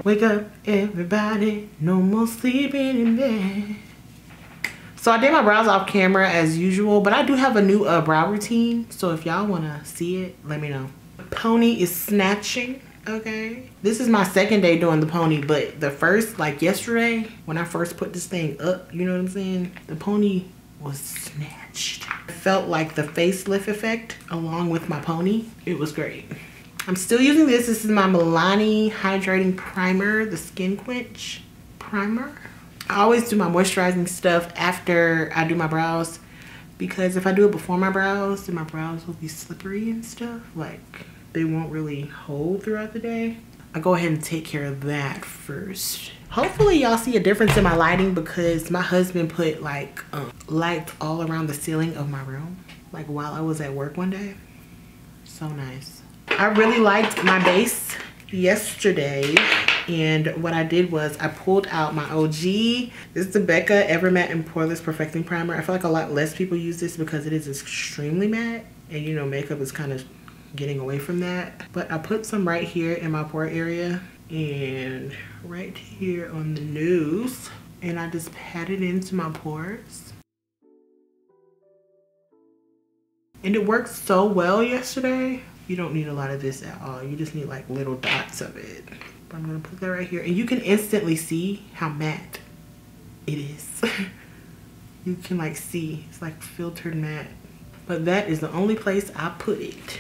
Wake up, everybody, no more sleeping in bed. So I did my brows off camera as usual, but I do have a new brow routine. So if y'all wanna see it, let me know. Pony is snatching, okay? This is my second day doing the pony, but the first, like yesterday, when I first put this thing up, you know what I'm saying? The pony was snatched. It felt like the facelift effect along with my pony. It was great. I'm still using this. This is my Milani Hydrating Primer, the Skin Quench Primer. I always do my moisturizing stuff after I do my brows, because if I do it before my brows, then my brows will be slippery and stuff. Like, they won't really hold throughout the day. I go ahead and take care of that first. Hopefully y'all see a difference in my lighting, because my husband put like lights all around the ceiling of my room, like while I was at work one day. So nice. I really liked my base yesterday, and what I did was I pulled out my OG. This is the Becca Ever Matte and Poreless Perfecting Primer. I feel like a lot less people use this because it is extremely matte, and you know, makeup is kind of getting away from that. But I put some right here in my pore area and right here on the nose, and I just pat it into my pores. And it worked so well yesterday. You don't need a lot of this at all. You just need like little dots of it. But I'm gonna put that right here, and you can instantly see how matte it is. You can like see, it's like filtered matte. But that is the only place I put it.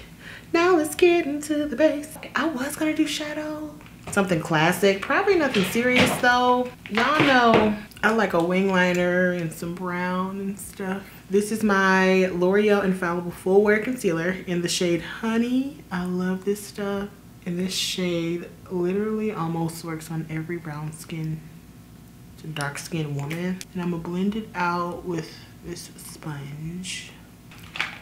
Now let's get into the base. I was gonna do shadow. Something classic, probably nothing serious though. Y'all know I like a wing liner and some brown and stuff. This is my L'Oreal Infallible Full Wear Concealer in the shade Honey. I love this stuff. And this shade literally almost works on every brown skin to dark skinned woman. And I'm gonna blend it out with this sponge.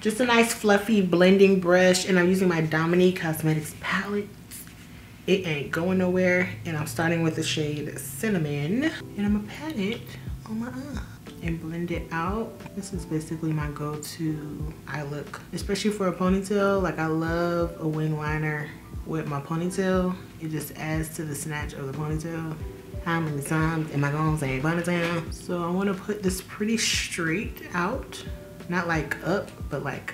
Just a nice fluffy blending brush, and I'm using my Dominique Cosmetics palette. It ain't going nowhere, and I'm starting with the shade Cinnamon, and I'm gonna pat it on my eye and blend it out. This is basically my go-to eye look, especially for a ponytail. Like, I love a wing liner with my ponytail. It just adds to the snatch of the ponytail. How many times am I gonna say ponytail? So I want to put this pretty straight out, not like up, but like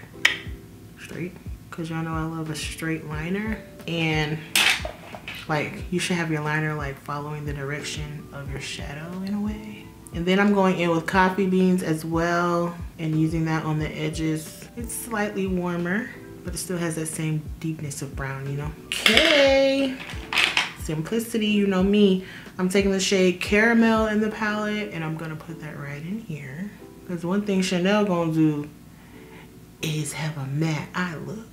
straight, because y'all know I love a straight liner. And like, you should have your liner like following the direction of your shadow in a way. And then I'm going in with coffee beans as well and using that on the edges. It's slightly warmer, but it still has that same deepness of brown, you know? Okay, simplicity, you know me. I'm taking the shade Caramel in the palette, and I'm gonna put that right in here. Because one thing Chanel gonna do is have a matte eye look.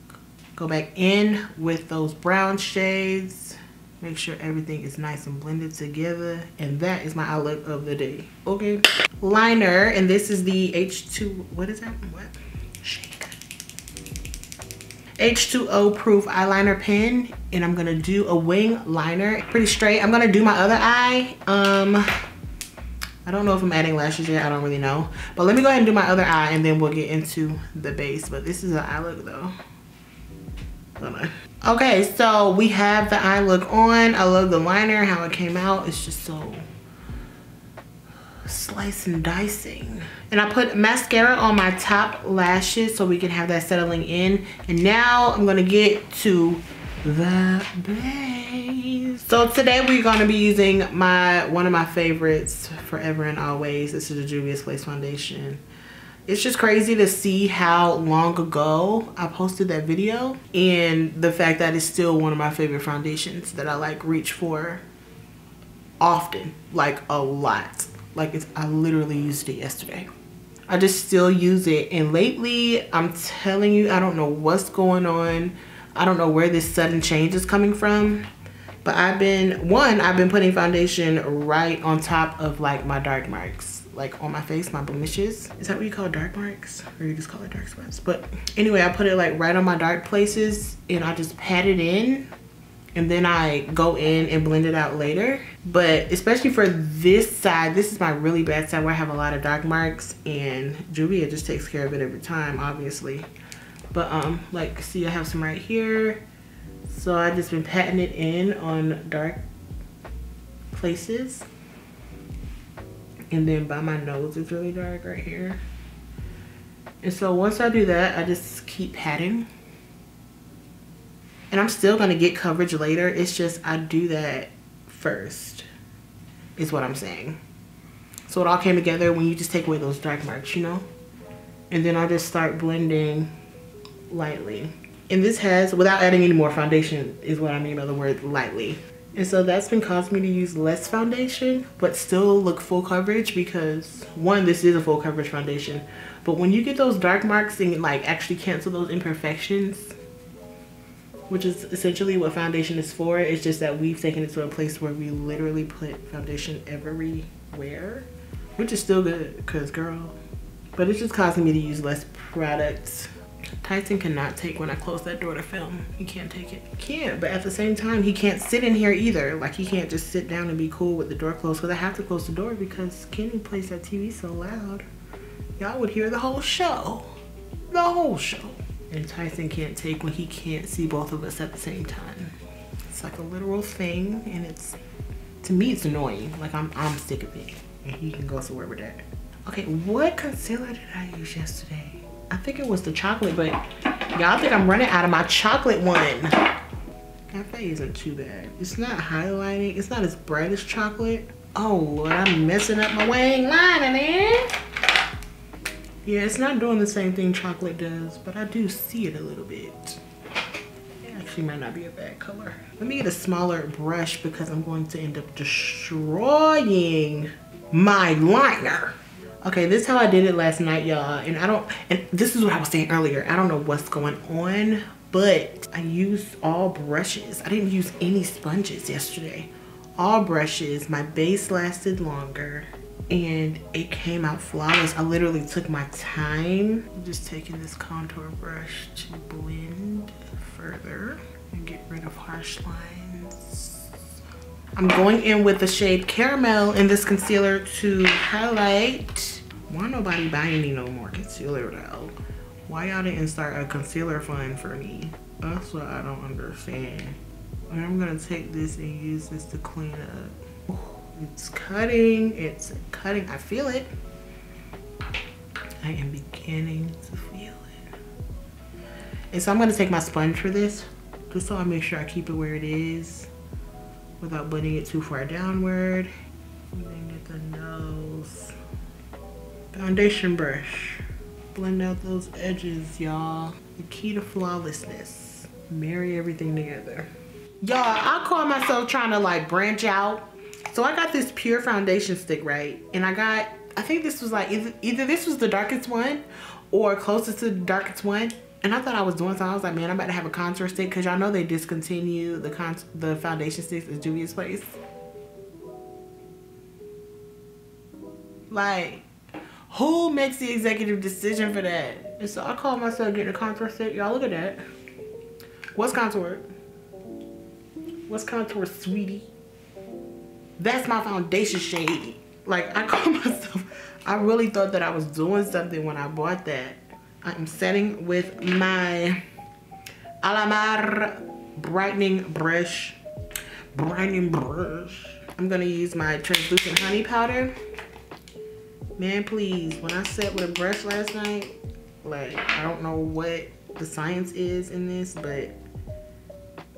Go back in with those brown shades. Make sure everything is nice and blended together. And that is my eye look of the day. Okay. Liner, and this is the H2, what is that? What? Shake. H2O proof eyeliner pen. And I'm gonna do a wing liner. Pretty straight. I'm gonna do my other eye. I don't know if I'm adding lashes yet. I don't really know. But let me go ahead and do my other eye, and then we'll get into the base. But this is an eye look though. Hold on. Okay, so we have the eye look on. I love the liner, how it came out. It's just so slice and dicing. And I put mascara on my top lashes so we can have that settling in. And now I'm gonna get to the base. So today we're gonna be using one of my favorites forever and always. This is the Juvia's Place foundation. It's just crazy to see how long ago I posted that video, and the fact that it's still one of my favorite foundations that I like reach for often, like a lot. Like, I literally used it yesterday. I just still use it, and lately I'm telling you, I don't know what's going on. I don't know where this sudden change is coming from, but I've been putting foundation right on top of like my dark marks. Like on my face, my blemishes. Is that what you call dark marks? Or you just call it dark spots? But anyway, I put it like right on my dark places, and I just pat it in, and then I go in and blend it out later. But especially for this side, this is my really bad side where I have a lot of dark marks, and Juvia just takes care of it every time, obviously. But like, see, I have some right here. So I just been patting it in on dark places. And then by my nose is really dark right here. And so once I do that, I just keep patting. And I'm still gonna get coverage later. It's just I do that first, is what I'm saying. So it all came together when you just take away those dark marks, you know? And then I just start blending lightly. And this has, without adding any more foundation, is what I mean by the word lightly. And so that's been causing me to use less foundation, but still look full coverage because one, this is a full coverage foundation. But when you get those dark marks and like actually cancel those imperfections, which is essentially what foundation is for, it's just that we've taken it to a place where we literally put foundation everywhere, which is still good, because girl. But it's just causing me to use less products. Tyson cannot take when I close that door to film. He can't take it. He can't, but at the same time, he can't sit in here either. Like, he can't just sit down and be cool with the door closed, because I have to close the door because Kenny plays that TV so loud. Y'all would hear the whole show. The whole show. And Tyson can't take when he can't see both of us at the same time. It's like a literal thing, and it's, to me, it's annoying. Like, I'm sick of it, and he can go somewhere with that. Okay, what concealer did I use yesterday? I think it was the chocolate, but y'all think I'm running out of my chocolate one. Cafe isn't too bad. It's not highlighting. It's not as bright as chocolate. Oh Lord, I'm messing up my wing liner, man. Yeah, it's not doing the same thing chocolate does, but I do see it a little bit. It actually might not be a bad color. Let me get a smaller brush because I'm going to end up destroying my liner. Okay, this is how I did it last night, y'all. And this is what I was saying earlier. I don't know what's going on, but I used all brushes. I didn't use any sponges yesterday. All brushes. My base lasted longer and it came out flawless. I literally took my time. I'm just taking this contour brush to blend further and get rid of harsh lines. I'm going in with the shade Caramel in this concealer to highlight. Why nobody buying me no more concealer though? Why y'all didn't start a concealer fund for me? That's what I don't understand. And I'm gonna take this and use this to clean up. It's cutting, I feel it. I am beginning to feel it. And so I'm gonna take my sponge for this, just so I make sure I keep it where it is without blending it too far downward. And then get the nose. Foundation brush. Blend out those edges, y'all. The key to flawlessness. Marry everything together. Y'all, I call myself trying to like branch out. So I got this pure foundation stick, right? And I think this was like, either this was the darkest one or closest to the darkest one. And I thought I was doing something. I was like, man, I'm about to have a contour stick, because y'all know they discontinued the foundation sticks at Juvia's Place. Like, who makes the executive decision for that? And so I called myself getting a contour stick. Y'all look at that. What's contour? What's contour, sweetie? That's my foundation shade. Like, I call myself, I really thought that I was doing something when I bought that. I'm setting with my Alamar brightening brush. I'm gonna use my translucent honey powder. Man, please, when I set with a brush last night, like, I don't know what the science is in this, but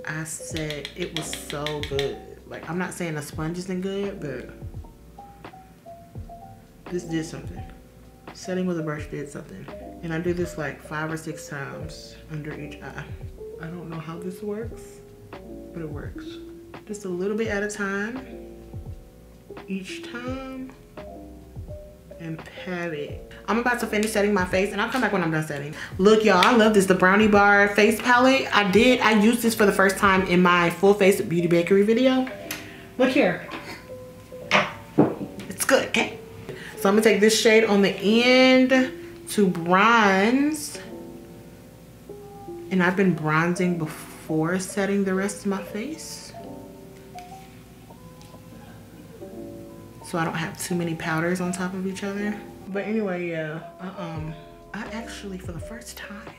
I said it was so good. Like, I'm not saying the sponge isn't good, but this did something. Setting with a brush did something. And I do this like 5 or 6 times under each eye. I don't know how this works, but it works. Just a little bit at a time, each time, and pat it. I'm about to finish setting my face, and I'll come back when I'm done setting. Look, y'all, I love this, the Brownie Bar face palette. I used this for the first time in my full face beauty bakery video. Look here. It's good, okay? So I'm gonna take this shade on the end to bronze. And I've been bronzing before setting the rest of my face, so I don't have too many powders on top of each other. But anyway, yeah, I actually, for the first time,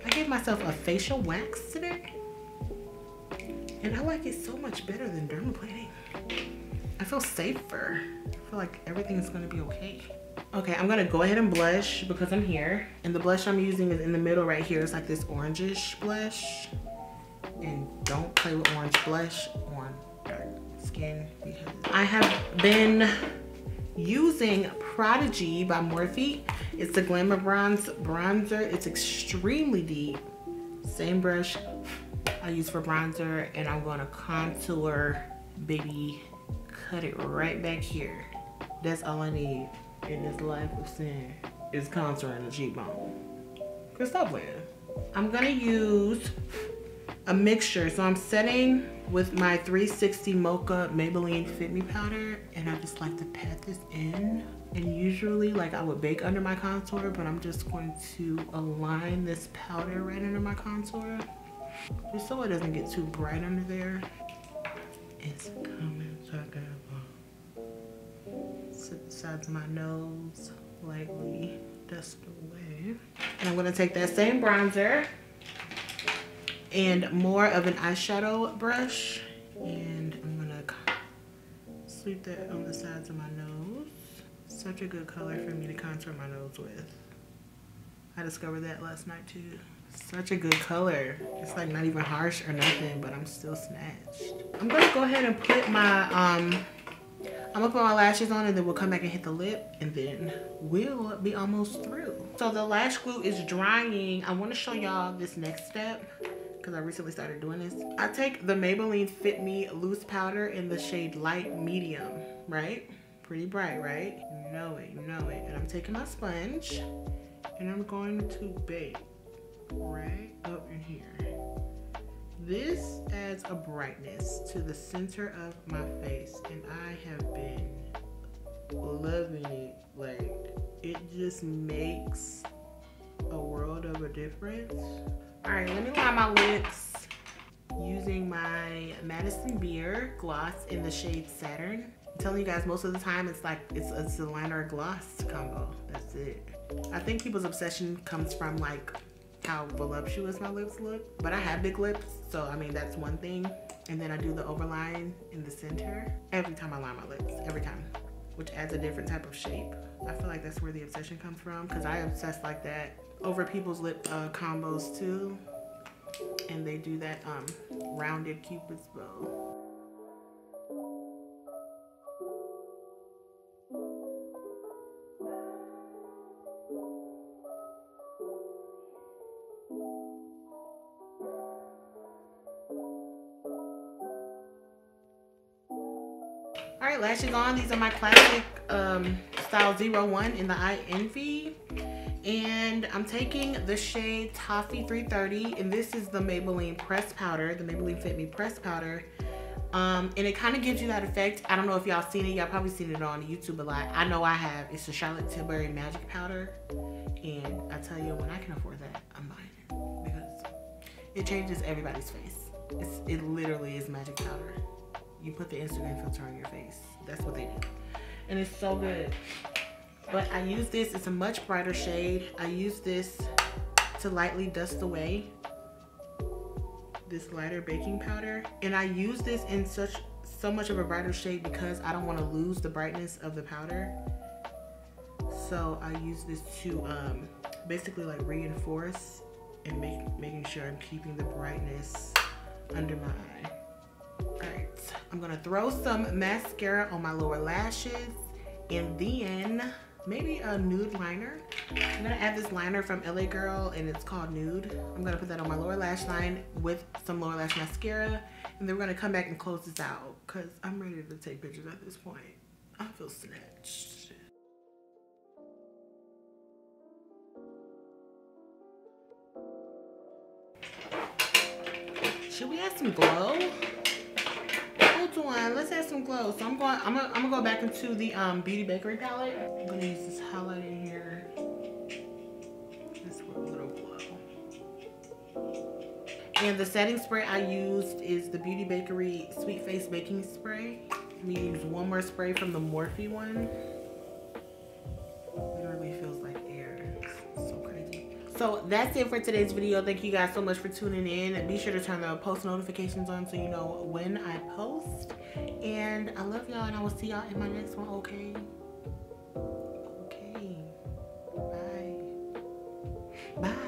I gave myself a facial wax today. And I like it so much better than dermaplaning. I feel safer. I feel like everything's gonna be okay. Okay, I'm gonna go ahead and blush because I'm here. And the blush I'm using is in the middle right here. It's like this orangish blush. And don't play with orange blush on dark skin because I have been using Prodigy by Morphe. It's the Glamour bronzer. It's extremely deep. Same brush I use for bronzer, and I'm gonna contour, baby, cut it right back here. That's all I need in this life of sin is contouring the cheekbone. Cause stop playing. I'm gonna use a mixture. So I'm setting with my 360 Mocha Maybelline Fit Me powder, and I just like to pat this in. And usually like I would bake under my contour, but I'm just going to align this powder right under my contour just so it doesn't get too bright under there. It's coming together. Sit the sides of my nose, lightly dust away. And I'm gonna take that same bronzer and more of an eyeshadow brush, and I'm gonna sweep that on the sides of my nose. Such a good color for me to contour my nose with. I discovered that last night too. Such a good color. It's like not even harsh or nothing, but I'm still snatched. I'm gonna go ahead and put my I'm gonna put my lashes on, and then we'll come back and hit the lip, and then we'll be almost through. So the lash glue is drying. I want to show y'all this next step because I recently started doing this. I take the Maybelline Fit Me loose powder in the shade light medium, right? Pretty bright, right? You know it, you know it. And I'm taking my sponge and I'm going to bake right up in here. This adds a brightness to the center of my face, and I have been loving it. Like, it just makes a world of a difference. All right, let me line my lips using my Madison Beer gloss in the shade Saturn. I'm telling you guys, most of the time it's like it's a liner gloss combo. That's it. I think people's obsession comes from like how voluptuous my lips look, but I have big lips, so I mean that's one thing. And then I do the overline in the center every time I line my lips, every time, which adds a different type of shape. I feel like that's where the obsession comes from, because I obsess like that over people's lip combos too, and they do that rounded Cupid's bow. All right, lashes on. These are my classic style 01 in the Eye Envy. And I'm taking the shade Toffee 330, and this is the Maybelline press powder, the Maybelline Fit Me press powder. And it kind of gives you that effect. I don't know if y'all seen it. Y'all probably seen it on YouTube a lot. I know I have. It's a Charlotte Tilbury Magic Powder. And I tell you, when I can afford that, I'm buying it. Because it changes everybody's face. It literally is magic powder. You put the Instagram filter on your face. That's what they do. And it's so good. But I use this, it's a much brighter shade. I use this to lightly dust away this lighter baking powder. And I use this in so much of a brighter shade because I don't want to lose the brightness of the powder. So I use this to basically like reinforce and making sure I'm keeping the brightness under my eye. Alright, I'm gonna throw some mascara on my lower lashes, and then maybe a nude liner. I'm gonna add this liner from LA Girl, and it's called Nude. I'm gonna put that on my lower lash line with some lower lash mascara, and then we're gonna come back and close this out because I'm ready to take pictures at this point. I feel snatched. Should we add some glow? Hold on, let's add some glow. So I'm gonna go back into the Beauty Bakery palette. I'm gonna use this highlight in here. Just for a little glow. And the setting spray I used is the Beauty Bakery Sweet Face Baking Spray. I'm gonna use one more spray from the Morphe one. Literally feels like air. It's so crazy. So that's it for today's video. Thank you guys so much for tuning in. Be sure to turn the post notifications on so you know when I post. And I love y'all, and I will see y'all in my next one. Okay. Bye.